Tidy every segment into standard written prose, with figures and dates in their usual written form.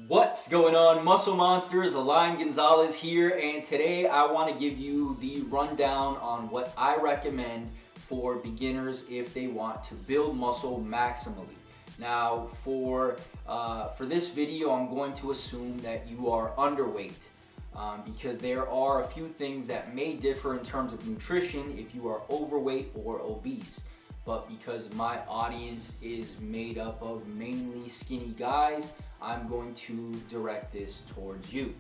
What's going on, Muscle Monsters? Alain Gonzalez here, and today I want to give you the rundown on what I recommend for beginners if they want to build muscle maximally. Now, for this video, I'm going to assume that you are underweight because there are a few things that may differ in terms of nutrition if you are overweight or obese. But because my audience is made up of mainly skinny guys, I'm going to direct this towards you.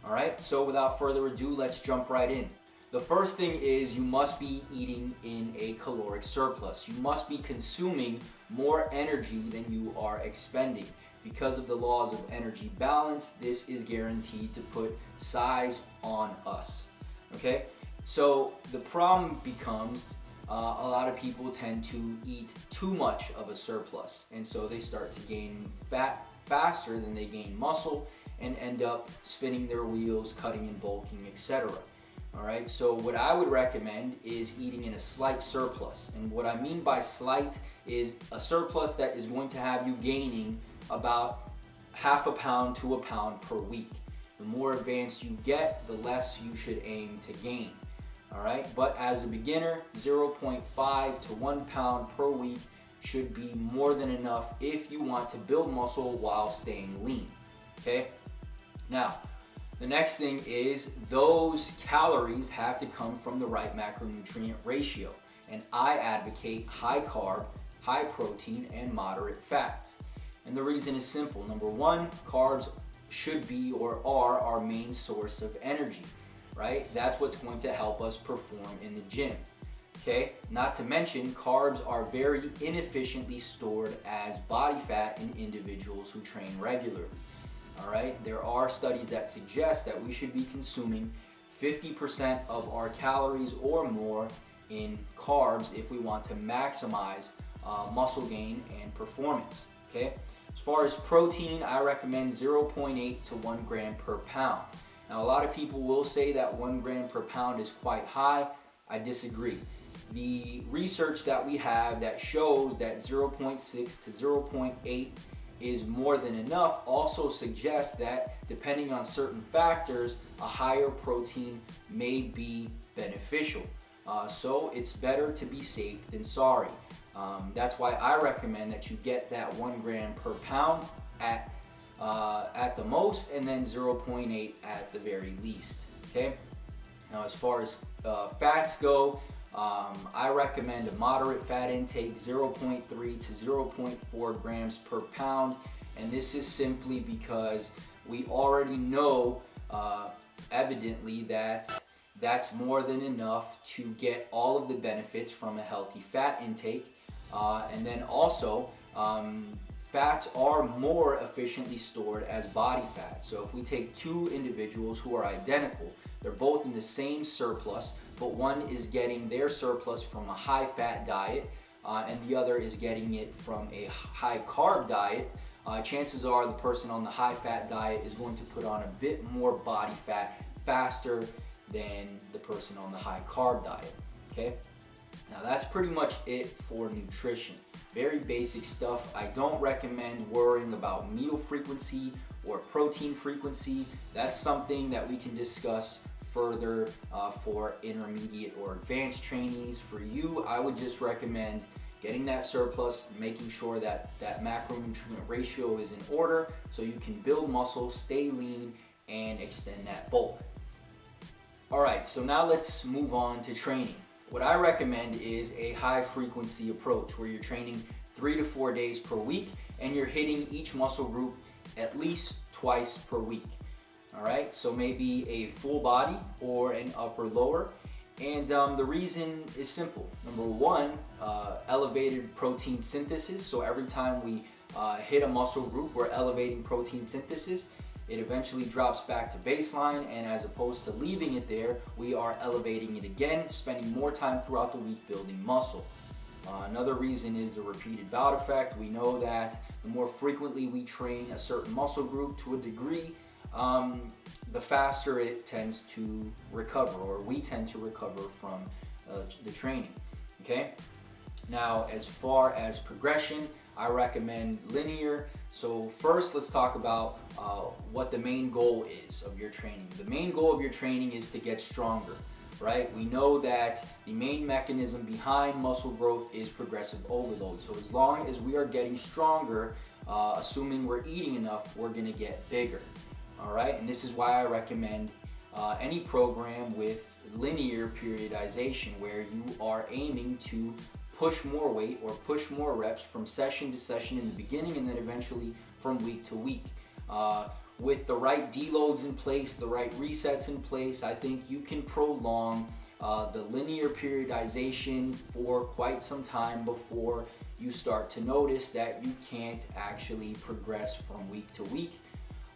All right, so without further ado, let's jump right in. The first thing is you must be eating in a caloric surplus. You must be consuming more energy than you are expending. Because of the laws of energy balance, this is guaranteed to put size on us. Okay, so the problem becomes a lot of people tend to eat too much of a surplus, and so they start to gain fat faster than they gain muscle and end up spinning their wheels, cutting and bulking, etc. All right, so what I would recommend is eating in a slight surplus. And what I mean by slight is a surplus that is going to have you gaining about half a pound to a pound per week. The more advanced you get, the less you should aim to gain. All right, but as a beginner, 0.5 to 1 pound per week should be more than enough if you want to build muscle while staying lean. Okay, now the next thing is those calories have to come from the right macronutrient ratio, and I advocate high carb, high protein, and moderate fats. And the reason is simple. Number one, carbs should be or are our main source of energy. Right? That's what's going to help us perform in the gym. Okay? Not to mention, carbs are very inefficiently stored as body fat in individuals who train regularly. All right? There are studies that suggest that we should be consuming 50% of our calories or more in carbs if we want to maximize muscle gain and performance. Okay? As far as protein, I recommend 0.8 to 1 gram per pound. Now, a lot of people will say that 1 gram per pound is quite high. I disagree. The research that we have that shows that 0.6 to 0.8 is more than enough also suggests that depending on certain factors, a higher protein may be beneficial. So it's better to be safe than sorry. That's why I recommend that you get that 1 gram per pound at the most, and then 0.8 at the very least. Okay. Now, as far as fats go, I recommend a moderate fat intake, 0.3 to 0.4 grams per pound, and this is simply because we already know evidently that that's more than enough to get all of the benefits from a healthy fat intake, and then also fats are more efficiently stored as body fat. So if we take two individuals who are identical, they're both in the same surplus, but one is getting their surplus from a high fat diet and the other is getting it from a high carb diet, chances are the person on the high fat diet is going to put on a bit more body fat faster than the person on the high carb diet. Okay? Now that's pretty much it for nutrition. Very basic stuff. I don't recommend worrying about meal frequency or protein frequency. That's something that we can discuss further for intermediate or advanced trainees. For you, I would just recommend getting that surplus, making sure that that macronutrient ratio is in order so you can build muscle, stay lean, and extend that bulk. All right, so now let's move on to training. What I recommend is a high frequency approach where you're training 3 to 4 days per week and you're hitting each muscle group at least twice per week. All right, so maybe a full body or an upper lower. And the reason is simple. Number one, elevated protein synthesis. So every time we hit a muscle group, we're elevating protein synthesis. It eventually drops back to baseline, and as opposed to leaving it there, we are elevating it again, spending more time throughout the week building muscle. Another reason is the repeated bout effect. We know that the more frequently we train a certain muscle group to a degree, the faster it tends to recover, or we tend to recover from the training. Okay? Now, as far as progression, I recommend linear So first, let's talk about what the main goal is of your training. The main goal of your training is to get stronger, right? We know that the main mechanism behind muscle growth is progressive overload. So as long as we are getting stronger, assuming we're eating enough, we're gonna get bigger, all right? And this is why I recommend any program with linear periodization, where you are aiming to push more weight or push more reps from session to session in the beginning, and then eventually from week to week. With the right deloads in place, the right resets in place, I think you can prolong the linear periodization for quite some time before you start to notice that you can't actually progress from week to week.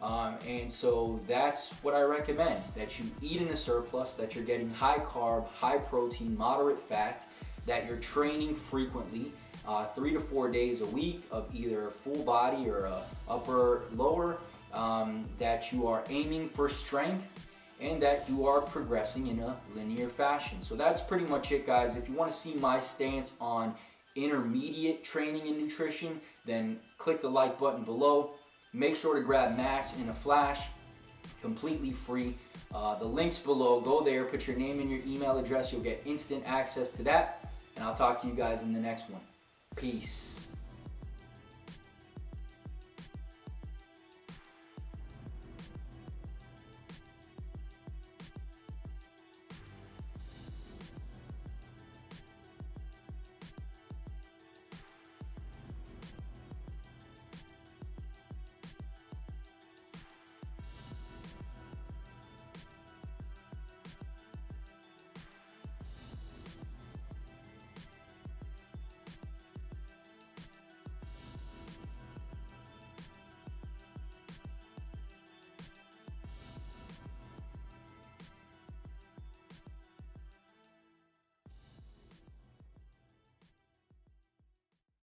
And so that's what I recommend, that you eat in a surplus, that you're getting high carb, high protein, moderate fat, that you're training frequently, 3 to 4 days a week of either full body or upper lower, that you are aiming for strength, and that you are progressing in a linear fashion. So that's pretty much it, guys. If you want to see my stance on intermediate training and nutrition, then click the like button below. Make sure to grab Mass in a Flash, completely free. The link's below. Go there, put your name and your email address. You'll get instant access to that. And I'll talk to you guys in the next one. Peace.